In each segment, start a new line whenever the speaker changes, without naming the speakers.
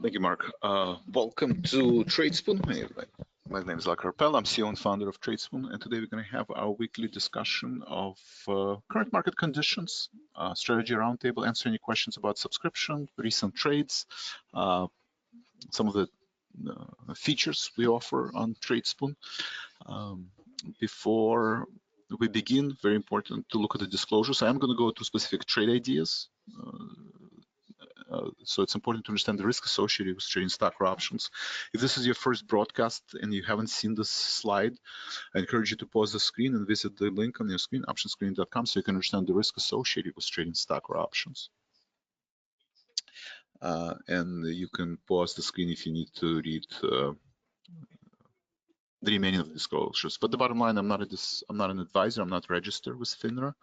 Thank you, Mark. Welcome to Tradespoon. My name is Vlad Karpel. I'm CEO and founder of Tradespoon, and today we're going to have our weekly discussion of current market conditions, strategy roundtable, answer any questions about subscription, recent trades, some of the features we offer on Tradespoon. Before we begin, very important to look at the disclosures. I am going to go to specific trade ideas. So it's important to understand the risk associated with trading stock or options. If this is your first broadcast and you haven't seen this slide, I encourage you to pause the screen and visit the link on your screen, optionscreen.com, so you can understand the risk associated with trading stock or options. And you can pause the screen if you need to read the remaining of the disclosures. But the bottom line, I'm not an advisor, I'm not registered with FINRA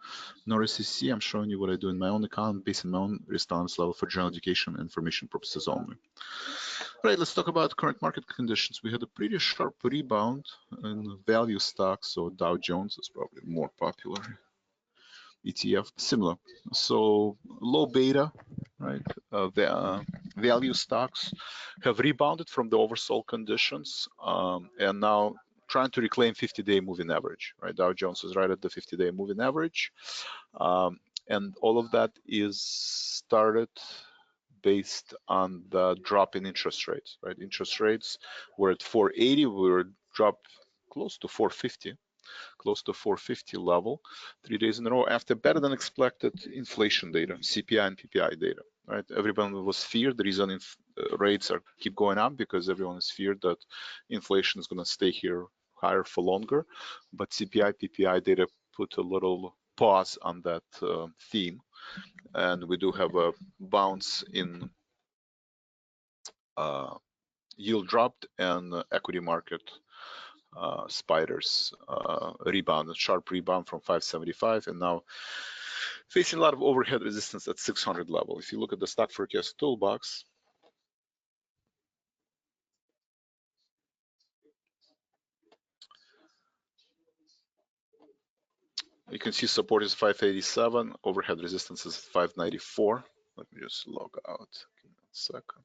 nor SEC. I'm showing you what I do in my own account based on my own risk tolerance level for general education and information purposes only. All right, let's talk about current market conditions. We had a pretty sharp rebound in value stocks, so Dow Jones is probably more popular. ETF, similar. So low beta, right? Value stocks have rebounded from the oversold conditions and now trying to reclaim 50-day moving average, right? Dow Jones is right at the 50-day moving average. And all of that is started based on the drop in interest rates, right? Interest rates were at 480, we were dropped close to 450. Close to 450 level 3 days in a row after better than expected inflation data, CPI and PPI data, right? Everyone was feared. The reason rates keep going up because everyone is feared that inflation is going to stay here higher for longer. But CPI, PPI data put a little pause on that theme. And we do have a bounce in yield dropped and equity market spiders rebound, a sharp rebound from 575 and now facing a lot of overhead resistance at 600 level. If you look at the stock forecast toolbox, you can see support is 587, overhead resistance is 594. Let me just log out. Give me 1 second.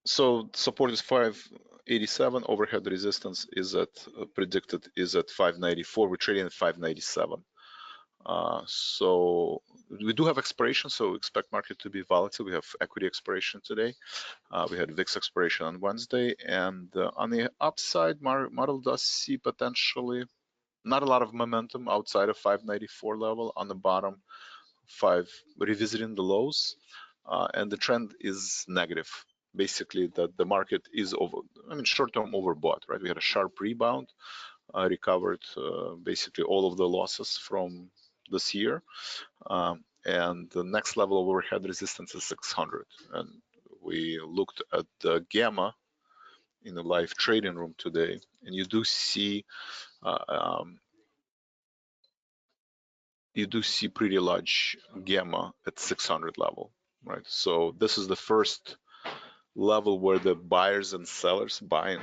So support is 587, overhead resistance is at predicted is at 594. We're trading at 597. So we do have expiration, so expect market to be volatile. We have equity expiration today. We had VIX expiration on Wednesday, and on the upside, model does see potentially not a lot of momentum outside of 594 level. On the bottom, revisiting the lows, and the trend is negative. Basically, that the market is short-term overbought, right? We had a sharp rebound, recovered basically all of the losses from this year, and the next level of overhead resistance is 600. And we looked at the gamma in the live trading room today, and you do see pretty large gamma at 600 level, right? So this is the first level where the buyers and sellers buying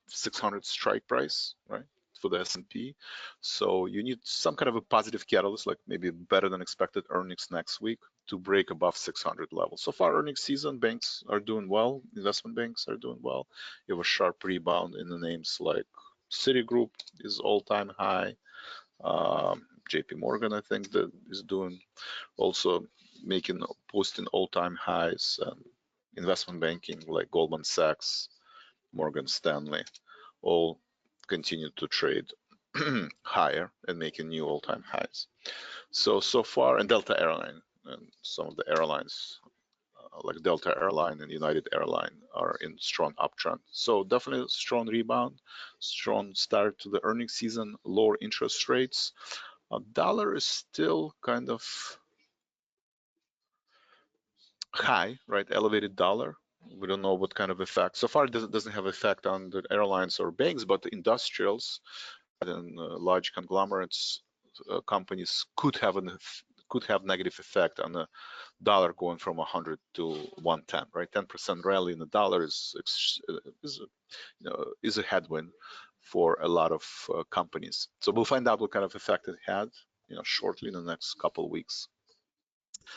600 strike price, right, for the S&P. So you need some kind of a positive catalyst, like maybe better than expected earnings next week to break above 600 level. So far, earnings season, banks are doing well, investment banks are doing well. You have a sharp rebound in the names like Citigroup is all-time high. JP Morgan, I think, that is doing also posting all-time highs, and investment banking like Goldman Sachs, Morgan Stanley, all continue to trade higher and making new all-time highs. So far, and Delta Airline and some of the airlines like Delta Airline and United Airline are in strong uptrend. So definitely strong rebound, strong start to the earnings season, lower interest rates. Dollar is still kind of high, right? Elevated dollar. We don't know what kind of effect. So far, it doesn't have effect on the airlines or banks, but the industrials and large conglomerates companies could have could have negative effect on the dollar going from 100 to 110, right? 10% rally in the dollar is a headwind for a lot of companies. So we'll find out what kind of effect it had, shortly in the next couple of weeks.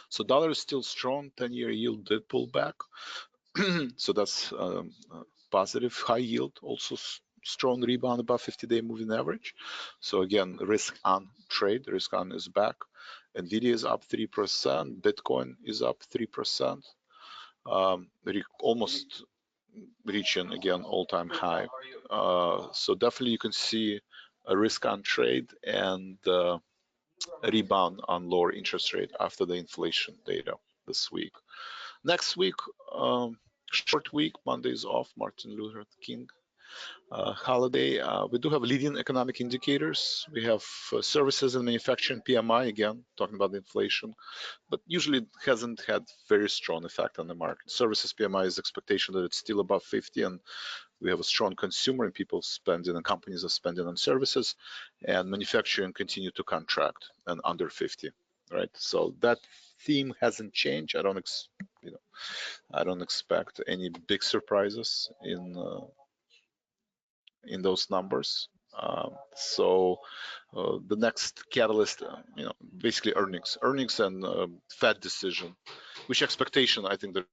So dollar is still strong. 10-year yield did pull back, so that's positive. High yield also strong rebound above 50-day moving average. So again, risk on trade, risk on is back. Nvidia is up 3%, Bitcoin is up 3%, almost reaching again all-time high. So definitely you can see a risk on trade and a rebound on lower interest rate after the inflation data this week. Next week, short week, Monday is off, Martin Luther King holiday. We do have leading economic indicators. We have services and manufacturing PMI, again, talking about the inflation, but usually it hasn't had very strong effect on the market. Services PMI is expectation that it's still above 50, and we have a strong consumer and people spending and companies are spending on services, and manufacturing continue to contract and under 50, right? So that theme hasn't changed. I don't expect any big surprises in those numbers. So the next catalyst, basically earnings and Fed decision, which expectation, I think the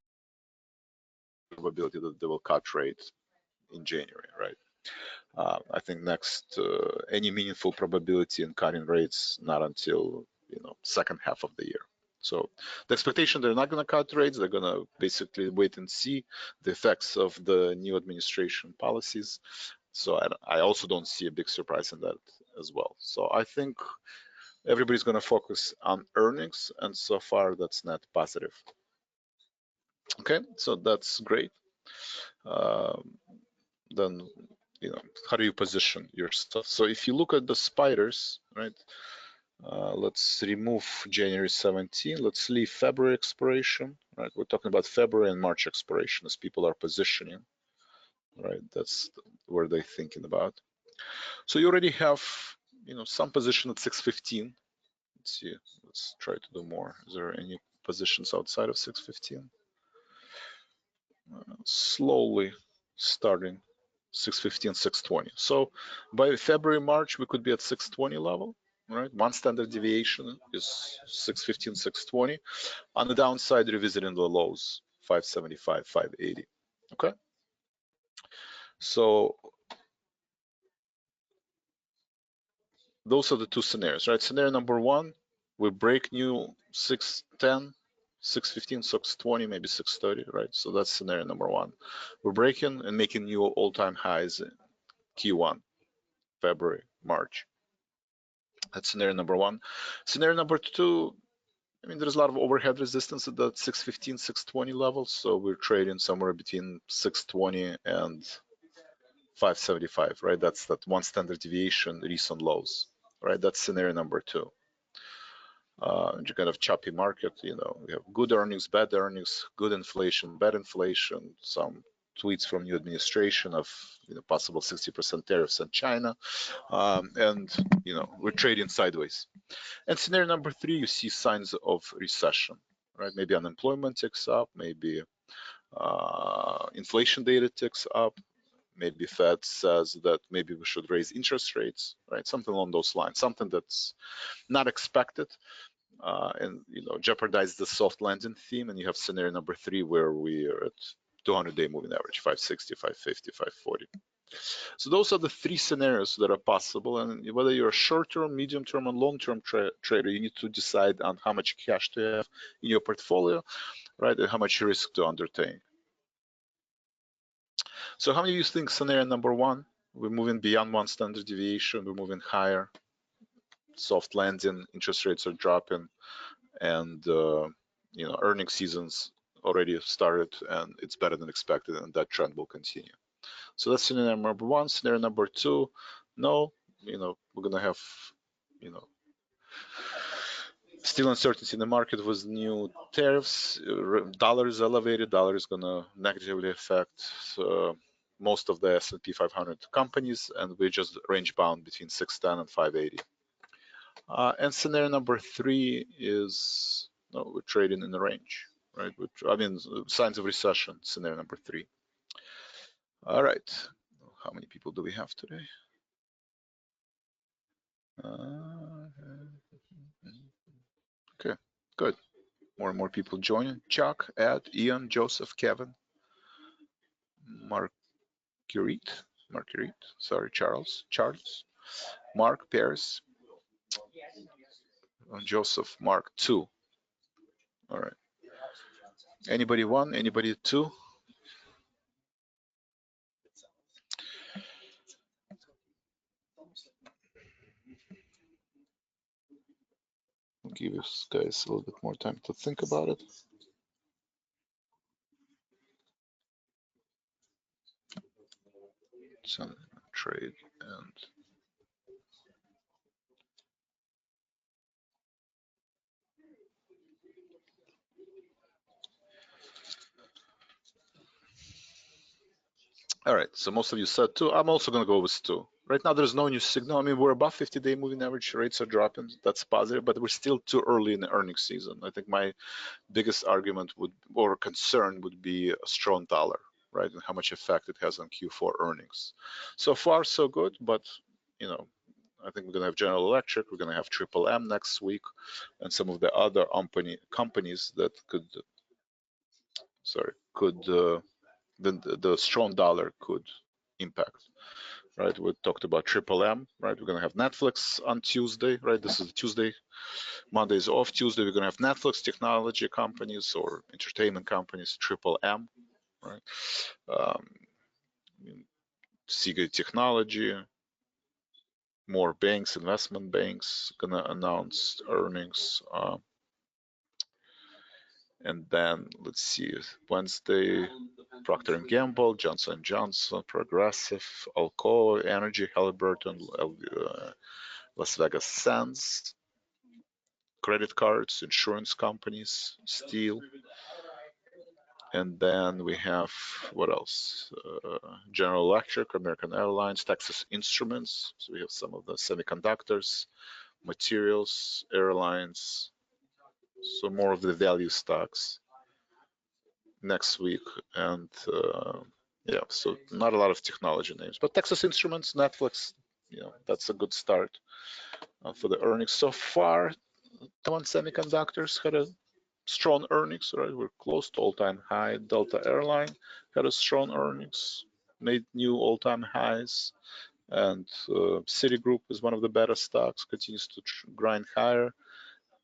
probability that they will cut rates in January, right? I think next, any meaningful probability in cutting rates, not until, second half of the year. So the expectation they're not going to cut rates, they're going to basically wait and see the effects of the new administration policies. So I also don't see a big surprise in that as well. So I think everybody's going to focus on earnings, and so far that's net positive. Okay, so that's great. Then, how do you position yourself? So if you look at the spiders, right? Let's remove January 17. Let's leave February expiration, right? We're talking about February and March expiration as people are positioning, right? That's where they're thinking about. So you already have, some position at 615. Let's see. Let's try to do more. Is there any positions outside of 615? Slowly starting 615, 620. So by February, March, we could be at 620 level, right? One standard deviation is 615, 620. On the downside, revisiting the lows, 575, 580. Okay. So those are the two scenarios, right? Scenario number one, we break new 610, 615, 620, maybe 630, right? So that's scenario number one. We're breaking and making new all-time highs in Q1, February, March. That's scenario number one. Scenario number two, there's a lot of overhead resistance at that 615, 620 level. So we're trading somewhere between 620 and 575, right? That's that one standard deviation, recent lows, right? That's scenario number two. Kind of choppy market, we have good earnings, bad earnings, good inflation, bad inflation, some tweets from new administration of possible 60% tariffs on China, and we're trading sideways. And scenario number three, you see signs of recession, right? Maybe unemployment ticks up, maybe inflation data ticks up, maybe Fed says that maybe we should raise interest rates, right? Something along those lines, something that's not expected, and jeopardize the soft landing theme. And you have scenario number three where we are at 200-day moving average, 560, 550, 540. So those are the three scenarios that are possible. And whether you're a short-term, medium-term, and long-term trader, you need to decide on how much cash to have in your portfolio, right, and how much risk to undertake. So how many of you think scenario number one, we're moving beyond one standard deviation, we're moving higher, soft landing, interest rates are dropping, and earnings seasons already started, and it's better than expected, and that trend will continue. So that's scenario number one. Scenario number two, no, we're gonna have, still uncertainty in the market with new tariffs. Dollar is elevated. Dollar is gonna negatively affect most of the S&P 500 companies, and we're just range bound between 610 and 580. And scenario number 3 is we're trading in the range, right? I mean, signs of recession, scenario number 3. All right. How many people do we have today? Okay, good. More and more people joining. Chuck, Ed, Ian, Joseph, Kevin, Marguerite, sorry, Charles, Mark, Paris, Joseph, Mark, 2. All right. Anybody 1? Anybody 2? I'll give you guys a little bit more time to think about it. Some trade and all right, so most of you said 2. I'm also going to go with 2. Right now, there's no new signal. I mean, we're above 50-day moving average. Rates are dropping. That's positive, but we're still too early in the earnings season. I think my biggest argument or concern would be a strong dollar, right, and how much effect it has on Q4 earnings. So far, so good, but I think we're going to have General Electric, we're going to have Triple M next week, and some of the other companies that could the strong dollar could impact. Right, we talked about Triple M. Right, we're going to have Netflix on Tuesday. Right, this is Tuesday. Monday is off. Tuesday we're going to have Netflix, technology companies or entertainment companies. Triple M. Right, Seagate Technology. More banks, investment banks, gonna announce earnings. And then let's see, Wednesday, Procter & Gamble, Johnson & Johnson, Progressive, Alcoa, Energy, Halliburton, Las Vegas Sands, credit cards, insurance companies, steel. And then we have, what else? General Electric, American Airlines, Texas Instruments. So we have some of the semiconductors, materials, airlines. So more of the value stocks next week. And yeah, so not a lot of technology names, but Texas Instruments, Netflix, that's a good start for the earnings so far. Taiwan Semiconductors had a strong earnings, right? We're close to all-time high. Delta Airline had a strong earnings, made new all-time highs. And Citigroup is one of the better stocks, continues to grind higher.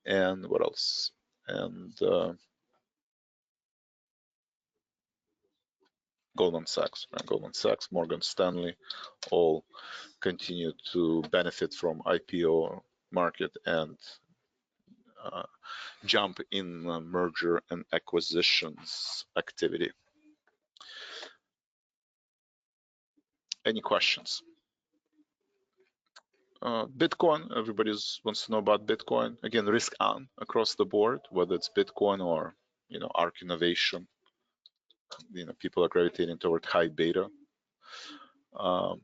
And what else? And Goldman Sachs, Morgan Stanley, all continue to benefit from IPO market and jump in merger and acquisitions activity. Any questions? Bitcoin, everybody wants to know about Bitcoin. Again, risk on across the board, whether it's Bitcoin or ARK Innovation. People are gravitating toward high beta. I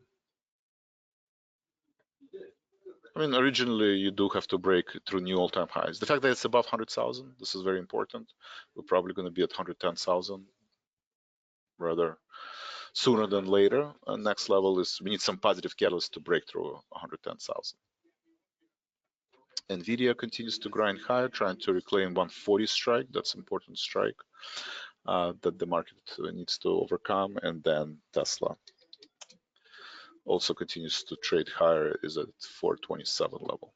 mean, originally you do have to break through new all-time highs. The fact that it's above 100,000, this is very important. We're probably going to be at 110,000 rather sooner than later. And next level is we need some positive catalyst to break through 110,000. NVIDIA continues to grind higher, trying to reclaim 140 strike. That's an important strike that the market needs to overcome. And then Tesla also continues to trade higher, is at 427 level.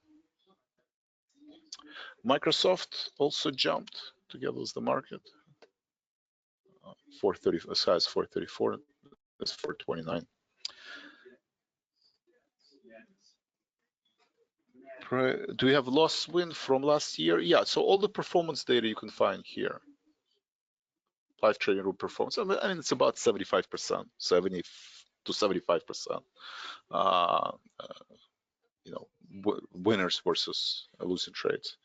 Microsoft also jumped together with the market. 430 as high as 434. That's 429. Do we have loss win from last year? Yeah, so all the performance data you can find here. Live trading room performance. I mean, it's about 75%, 70 to 75%. Winners versus losing trades.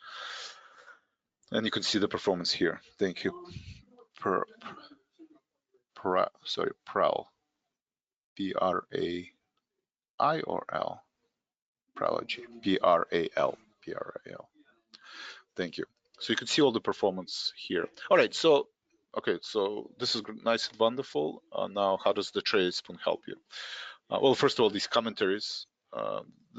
And you can see the performance here. Thank you. Prowl. P-R-A-I or L? Pralogy. P-R-A-L. PRAL. Thank you. So you can see all the performance here. All right, so okay, so this is nice and wonderful. Now, how does the Tradespoon help you? Well, first of all, these commentaries,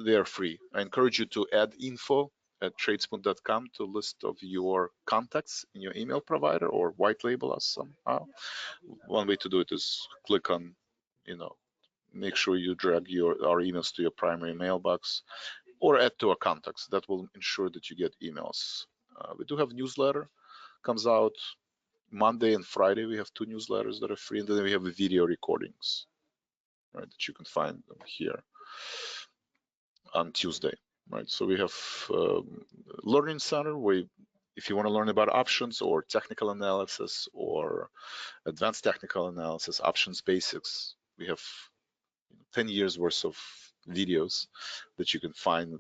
they are free. I encourage you to add info at tradespoon.com to a list of your contacts in your email provider or white label us somehow. One way to do it is click on, make sure you drag our emails to your primary mailbox or add to our contacts. That will ensure that you get emails. We do have newsletter, comes out Monday and Friday. We have 2 newsletters that are free, and then we have the video recordings, right, that you can find them here on Tuesday, right? So we have Learning Center where if you want to learn about options or technical analysis or advanced technical analysis, options basics, we have 10 years worth of videos that you can find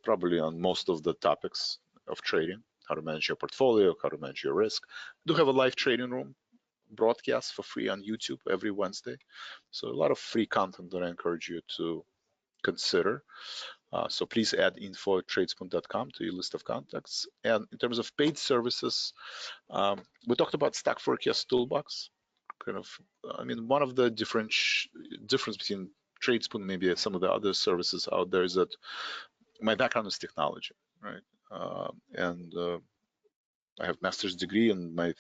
probably on most of the topics of trading, how to manage your portfolio, how to manage your risk. We do have a live trading room broadcast for free on YouTube every Wednesday. So a lot of free content that I encourage you to consider. So please add info at tradespoon.com to your list of contacts. And in terms of paid services, we talked about Stock Forecast Toolbox. One of the difference between Tradespoon and maybe some of the other services out there is that my background is technology, right? I have master's degree, and my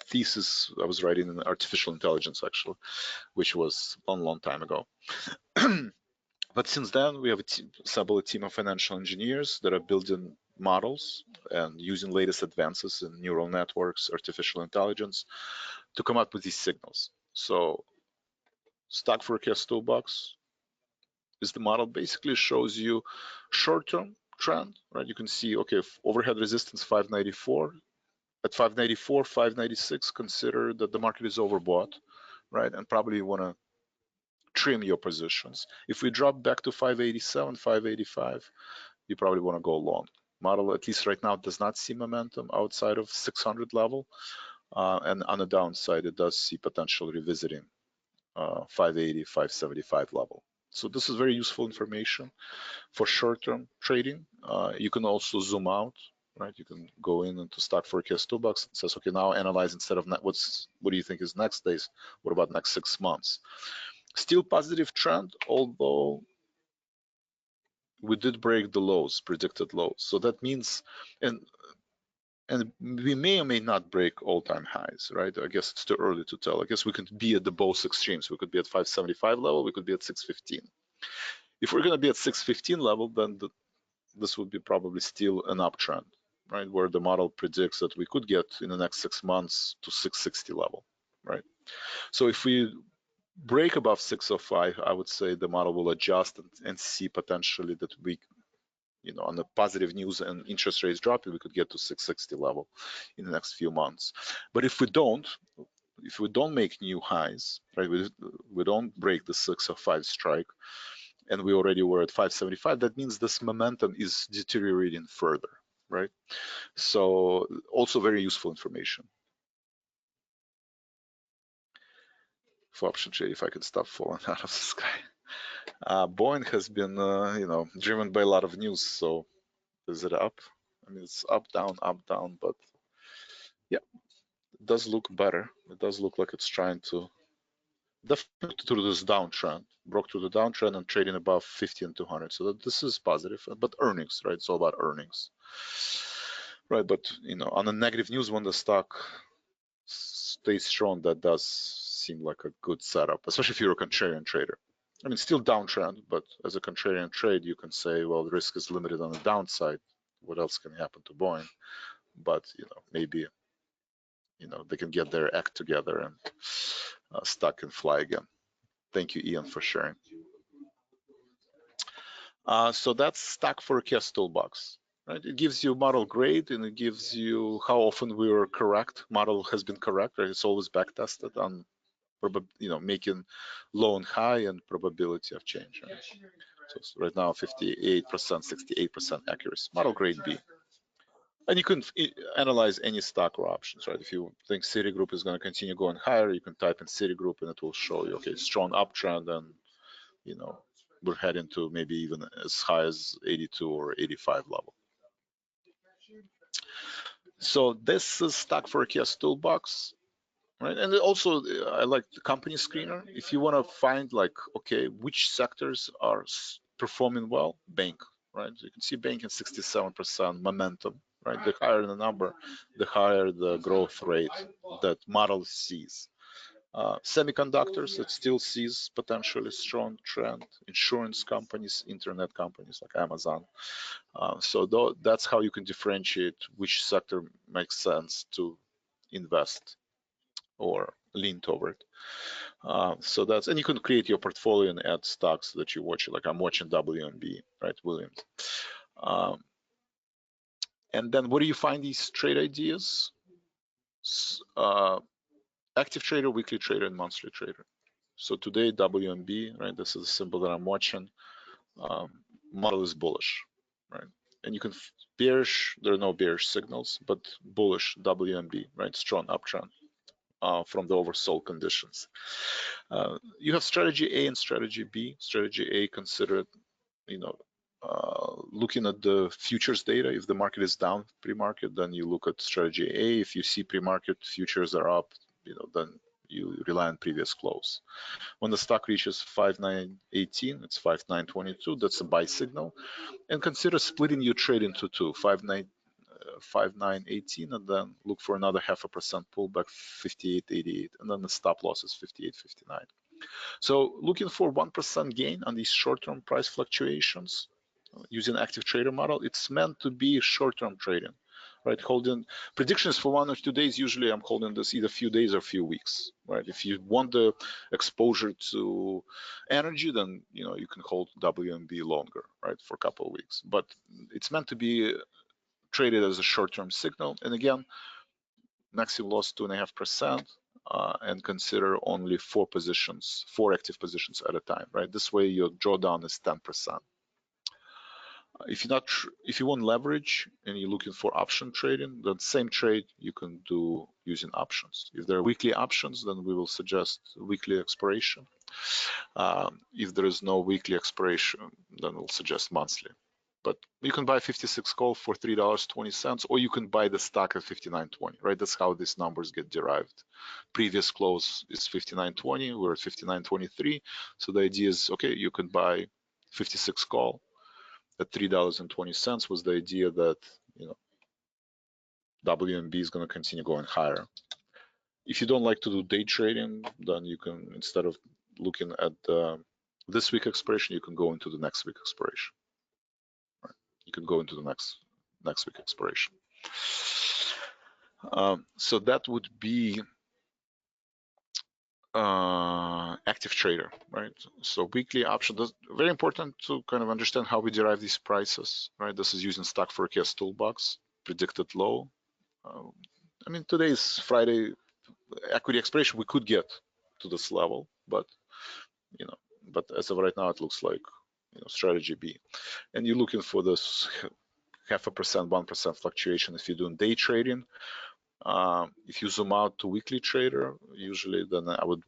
thesis I was writing in artificial intelligence, actually, which was a long time ago. But since then, we have assembled a team of financial engineers that are building models and using latest advances in neural networks, artificial intelligence, to come up with these signals. So Stock Forecast Toolbox is the model, basically shows you short-term trend, right? You can see, okay, if overhead resistance 594, at 594, 596, consider that the market is overbought, right? And probably you want to trim your positions. If we drop back to 587, 585, you probably want to go long. Model, at least right now, does not see momentum outside of 600 level. And on the downside, it does see potential revisiting 580, 575 level. So this is very useful information for short-term trading. You can also zoom out, right? You can go into Stock Forecast Toolbox. It says, okay, now analyze instead of what do you think is next days? What about next 6 months? Still positive trend, although we did break the lows, predicted lows. So that means, and we may or may not break all-time highs, right? I guess it's too early to tell. I guess we could be at the both extremes. We could be at 575 level, we could be at 615. If we're going to be at 615 level, then this would be probably still an uptrend, right? Where the model predicts that we could get in the next 6 months to 660 level, right? So if we break above 605, I would say the model will adjust and see potentially that we, on the positive news and interest rates dropping, we could get to 660 level in the next few months. But if we don't make new highs, right, we don't break the 605 strike, and we already were at 575, that means this momentum is deteriorating further, right? So also very useful information for option trade, if I can stop falling out of the sky. Boeing has been, driven by a lot of news. So is it up? I mean, it's up, down, but yeah, it does look better. It does look like it's trying to definitely through this downtrend, broke through the downtrend and trading above 50 and 200. So this is positive, but earnings, right? It's all about earnings, right? But on the negative news, when the stock stays strong, that does seem like a good setup, especially if you're a contrarian trader. I mean, still downtrend, but as a contrarian trade, you can say, well, the risk is limited on the downside. What else can happen to Boeing? But maybe they can get their act together and stock can fly again. Thank you, Ian, for sharing. So that's Stock Forecast Toolbox. Right? It gives you model grade and it gives you how often we were correct. Model has been correct, right? It's always back tested on making low and high and probability of change. Right? So right now 58%, 68% accuracy. Model grade B. And you can analyze any stock or options, right? If you think Citigroup is going to continue going higher, you can type in Citigroup and it will show you, okay, strong uptrend, and we're heading to maybe even as high as 82 or 85 level. So this is Stack Forecast Toolbox, right? And also I like the company screener. If you want to find like, okay, which sectors are performing well, bank, right? You can see banking 67% momentum, right? The higher the number, the higher the growth rate that model sees. Semiconductors, it still sees potentially strong trend. Insurance companies, internet companies like Amazon. So that's how you can differentiate which sector makes sense to invest or lean toward. So that's, and you can create your portfolio and add stocks that you watch. Like I'm watching WMB, right, Williams. And then where do you find these trade ideas? Active trader, weekly trader, and monthly trader. So today, WMB, right? This is a symbol that I'm watching. Model is bullish, right? And you can bearish, there are no bearish signals, but bullish WMB, right? Strong uptrend from the oversold conditions. You have strategy A and strategy B. Strategy A considered, looking at the futures data. If the market is down pre-market, then you look at strategy A. If you see pre-market futures are up, then you rely on previous close. When the stock reaches 5918, it's 5922. That's a buy signal. And consider splitting your trade into two, 5918, and then look for another 0.5% pullback, 5888, and then the stop loss is 5859. So looking for 1% gain on these short-term price fluctuations using active trader model, it's meant to be short-term trading, right? Holding predictions for 1 or 2 days. Usually I'm holding this either few days or few weeks, right? If you want the exposure to energy, then you can hold WMB longer, right, for a couple of weeks. But it's meant to be traded as a short-term signal. And again, maximum loss 2.5%. And consider only 4 active positions at a time, right? This way your drawdown is 10%. If you want leverage and you're looking for option trading, the same trade you can do using options. If there are weekly options, then we will suggest weekly expiration. If there is no weekly expiration, then we'll suggest monthly. But you can buy 56 call for $3.20, or you can buy the stock at 59.20, right? That's how these numbers get derived. Previous close is 59.20, we're at 59.23. So the idea is, okay, you can buy 56 call at $3.20 with the idea that, WMB is going to continue going higher. If you don't like to do day trading, then you can, instead of looking at this week expiration, you can go into the next week expiration. Right? You can go into the next week expiration. So that would be active trader, right? So weekly option, very important to kind of understand how we derive these prices, right? This is using Stock Forecast Toolbox, predicted low. I mean, today is Friday, equity expiration, we could get to this level, but but as of right now, it looks like strategy B. And you're looking for this 0.5%, 1% fluctuation if you're doing day trading. If you zoom out to weekly trader, usually then I would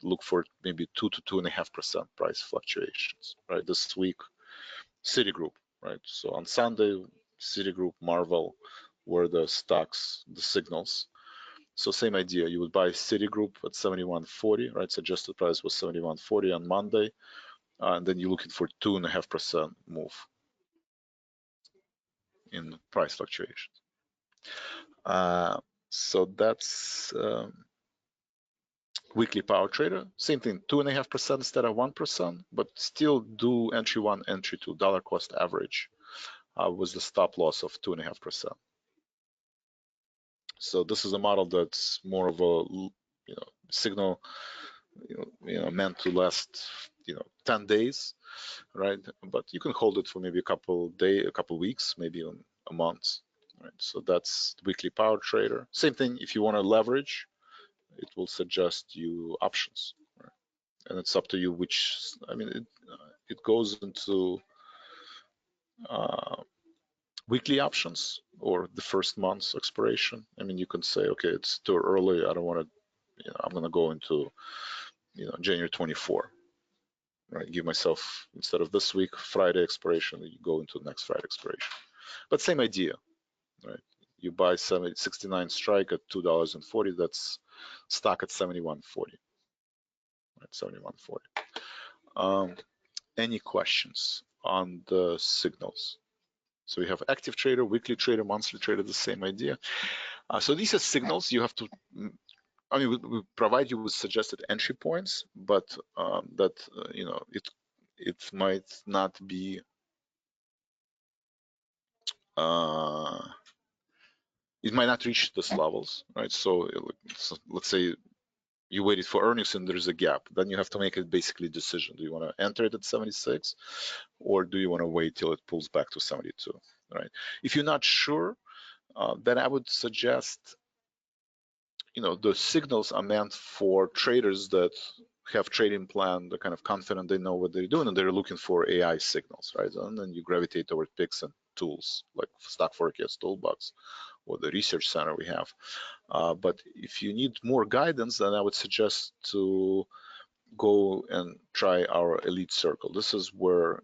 look for maybe 2 to 2.5% price fluctuations, right? This week, Citigroup, right? So on Sunday, Citigroup, Marvel were the stocks, the signals. So same idea, you would buy Citigroup at 71.40, right? Suggested price was 71.40 on Monday, and then you're looking for 2.5% move in price fluctuations. So that's weekly power trader. Same thing, 2.5% instead of 1%, but still do entry 1, entry 2, dollar cost average with the stop loss of 2.5%. So this is a model that's more of a signal, meant to last 10 days, right? But you can hold it for maybe a couple weeks, maybe even a month, right? So that's weekly power trader. Same thing, if you want to leverage, it will suggest you options, right? And it's up to you which, I mean, it goes into weekly options or the first month's expiration. I mean, you can say, okay, it's too early, I don't want to, I'm going to go into January 24, right? Give myself, instead of this week Friday expiration, you go into next Friday expiration. But same idea, right? You buy 69 strike at $2.40. That's stock at 71.40. Right, 71.40. Any questions on the signals? So we have active trader, weekly trader, monthly trader, the same idea. So these are signals. You have to, I mean, we provide you with suggested entry points, but you know, it might not be, it might not reach those levels, right? So let's say you waited for earnings and there's a gap, then you have to make a basically decision. Do you want to enter it at 76 or do you want to wait till it pulls back to 72, right? If you're not sure, then I would suggest, you know, the signals are meant for traders that have trading plan, they're kind of confident they know what they're doing and they're looking for AI signals, right? And then you gravitate toward picks and tools like stock forecast toolbox or the research center we have. But if you need more guidance, then I would suggest to go and try our elite circle. This is where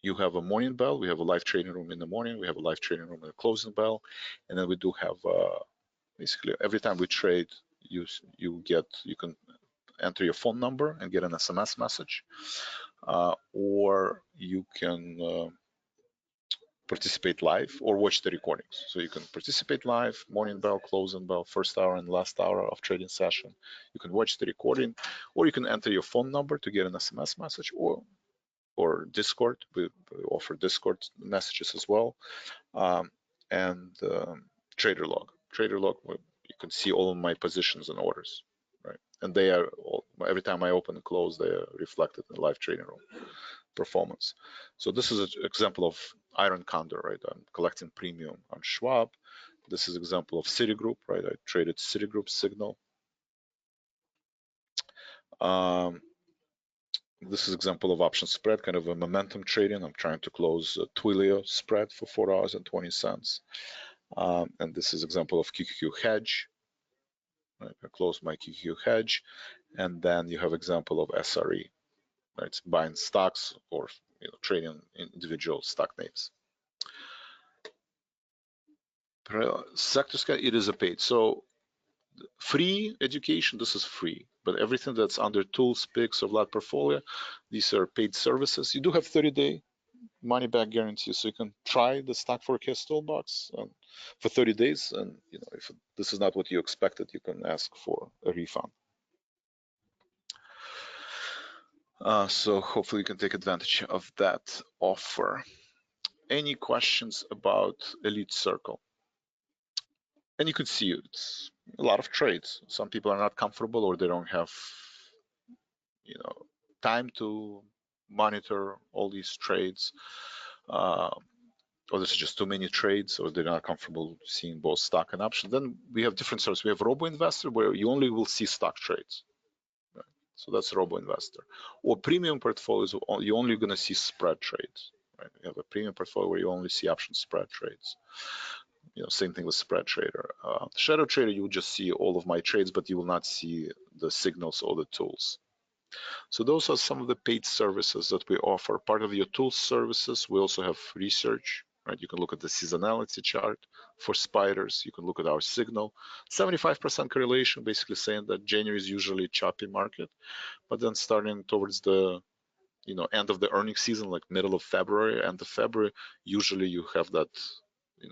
you have a morning bell. We have a live trading room in the morning. We have a live trading room at a closing bell. And then we do have basically every time we trade, you can enter your phone number and get an SMS message, or you can participate live or watch the recordings. So you can participate live, morning bell, closing bell, first hour and last hour of trading session. You can watch the recording, or you can enter your phone number to get an SMS message, or Discord. We offer Discord messages as well, and trader log. Trader log, you can see all of my positions and orders, right? And they are all, every time I open and close, they are reflected in the live trading room performance. So this is an example of Iron Condor, right? I'm collecting premium on Schwab. This is an example of Citigroup, right? I traded Citigroup signal. This is example of option spread, kind of a momentum trading. I'm trying to close a Twilio spread for $4.20. And this is example of QQQ hedge. Right? I close my QQQ hedge, and then you have example of SRE. Right? It's buying stocks or trading individual stock names. Sector scan, it is a paid. So free education, this is free, but everything that's under tools, picks, or Vlad portfolio, these are paid services. You do have 30-day money back guarantee, so you can try the stock forecast toolbox for 30 days, and if this is not what you expected, you can ask for a refund. So hopefully you can take advantage of that offer. Any questions about Elite Circle? And you could see it's a lot of trades. Some people are not comfortable or they don't have time to monitor all these trades, or there's just too many trades, or they're not comfortable seeing both stock and option. Then we have different services. We have robo investor where you only will see stock trades. Right? So that's robo investor. Or premium portfolios, you're only going to see spread trades. Right? You have a premium portfolio where you only see option spread trades. Same thing with spread trader. Shadow trader, you will just see all of my trades, but you will not see the signals or the tools. So those are some of the paid services that we offer. Part of your tools services, we also have research, right? You can look at the seasonality chart for spiders. You can look at our signal. 75% correlation, basically saying that January is usually a choppy market, but then starting towards the end of the earnings season, like middle of February, end of February, usually you have that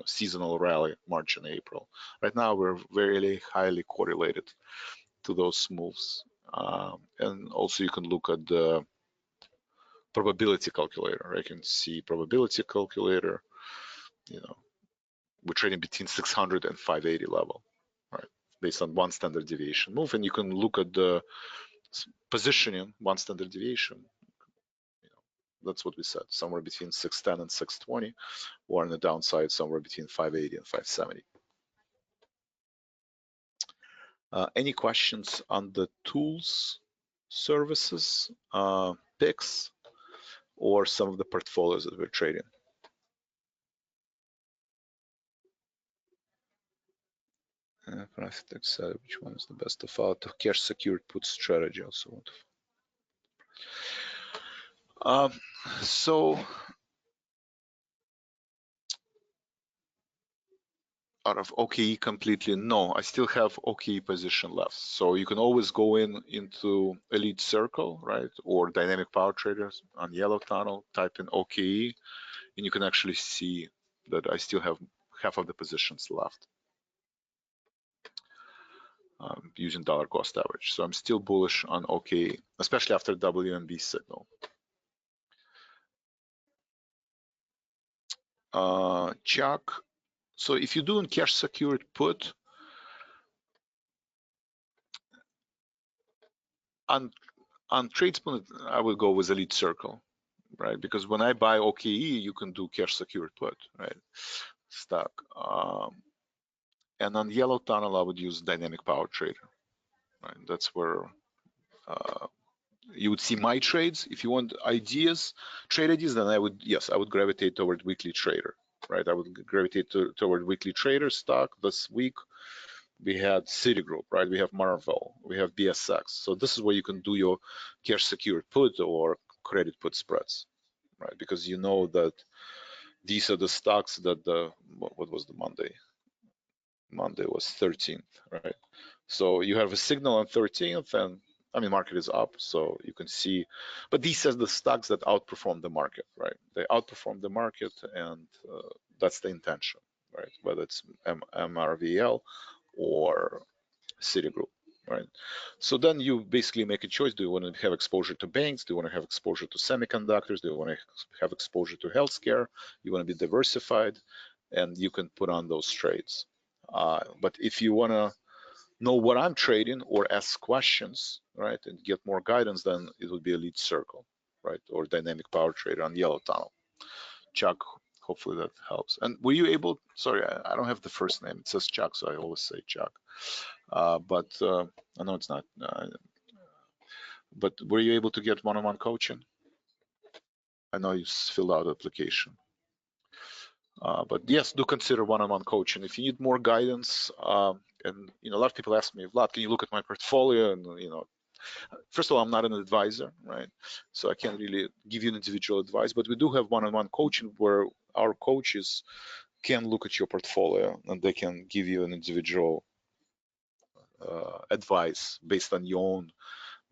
seasonal rally, March and April. Right now, we're very highly correlated to those moves. And also you can look at the probability calculator. Right? You can see probability calculator, we're trading between 600 and 580 level, right? Based on one standard deviation move. And you can look at the positioning, one standard deviation. That's what we said, somewhere between 610 and 620, or on the downside, somewhere between 580 and 570. Any questions on the tools, services, picks, or some of the portfolios that we're trading? Profit Excel, which one is the best of all? To cash secured put strategy also. So out of OKE completely? No, I still have OKE position left. So you can always go into Elite Circle, right? Or Dynamic Power Traders on Yellow Tunnel, type in OKE, and you can actually see that I still have half of the positions left using dollar cost average. So I'm still bullish on OKE, especially after WMB signal. Chuck, so if you're doing cash secured put, on Tradespoon, I would go with Elite Circle, right? Because when I buy OKE, you can do cash secured put, right? Stock. And on Yellow Tunnel, I would use Dynamic Power Trader, right? That's where you would see my trades. If you want ideas, trade ideas, then I would gravitate toward Weekly Trader, right? I would gravitate toward Weekly Trader stock. This week we had Citigroup, right? We have Marvel, we have BSX. So this is where you can do your cash secured put or credit put spreads, right? Because you know that these are the stocks that what was the Monday? Monday was 13th, right? So you have a signal on 13th, and I mean, market is up, so you can see, but these are the stocks that outperform the market, right? They outperform the market, and that's the intention, right? Whether it's MRVL or Citigroup, right? So then you basically make a choice. Do you want to have exposure to banks? Do you want to have exposure to semiconductors? Do you want to have exposure to healthcare? You want to be diversified, and you can put on those trades. But if you want to know what I'm trading or ask questions, right, and get more guidance, then it would be Elite Circle, right, or Dynamic Power Trader on Yellow Tunnel. Chuck, hopefully that helps. And were you able, sorry, I don't have the first name. It says Chuck, so I always say Chuck. But I know it's not. But were you able to get one-on-one coaching? I know you filled out the application. But yes, do consider one-on-one coaching. If you need more guidance, and a lot of people ask me, Vlad, can you look at my portfolio? And first of all, I'm not an advisor, right? So I can't really give you an individual advice, but we do have one-on-one coaching where our coaches can look at your portfolio and they can give you an individual advice based on your own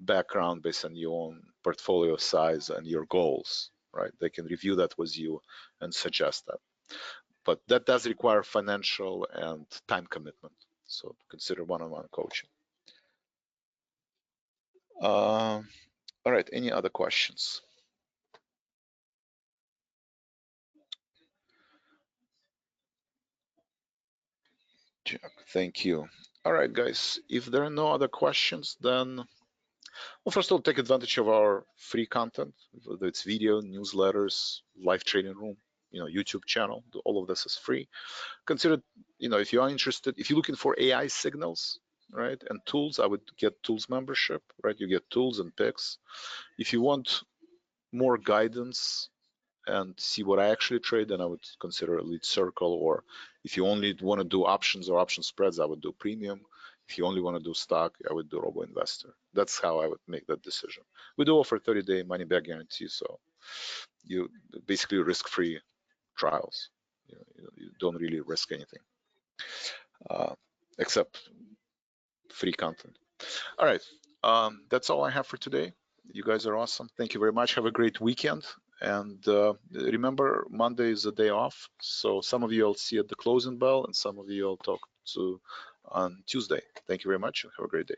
background, based on your own portfolio size and your goals, right? They can review that with you and suggest that. But that does require financial and time commitment. So consider one-on-one coaching. All right, any other questions? Jack, thank you. All right, guys, if there are no other questions, then, well, first of all, take advantage of our free content, whether it's video, newsletters, live trading room, YouTube channel, all of this is free. Consider, if you are interested, if you're looking for AI signals, right, and tools, I would get tools membership, right? You get tools and picks. If you want more guidance and see what I actually trade, then I would consider Elite Circle. Or if you only want to do options or option spreads, I would do Premium. If you only want to do stock, I would do Robo Investor. That's how I would make that decision. We do offer 30-day money back guarantee, so you basically risk-free trials. You don't really risk anything except free content. All right, that's all I have for today. You guys are awesome. Thank you very much. Have a great weekend. And remember, Monday is a day off. So some of you I'll see at the closing bell and some of you I'll talk to on Tuesday. Thank you very much and have a great day.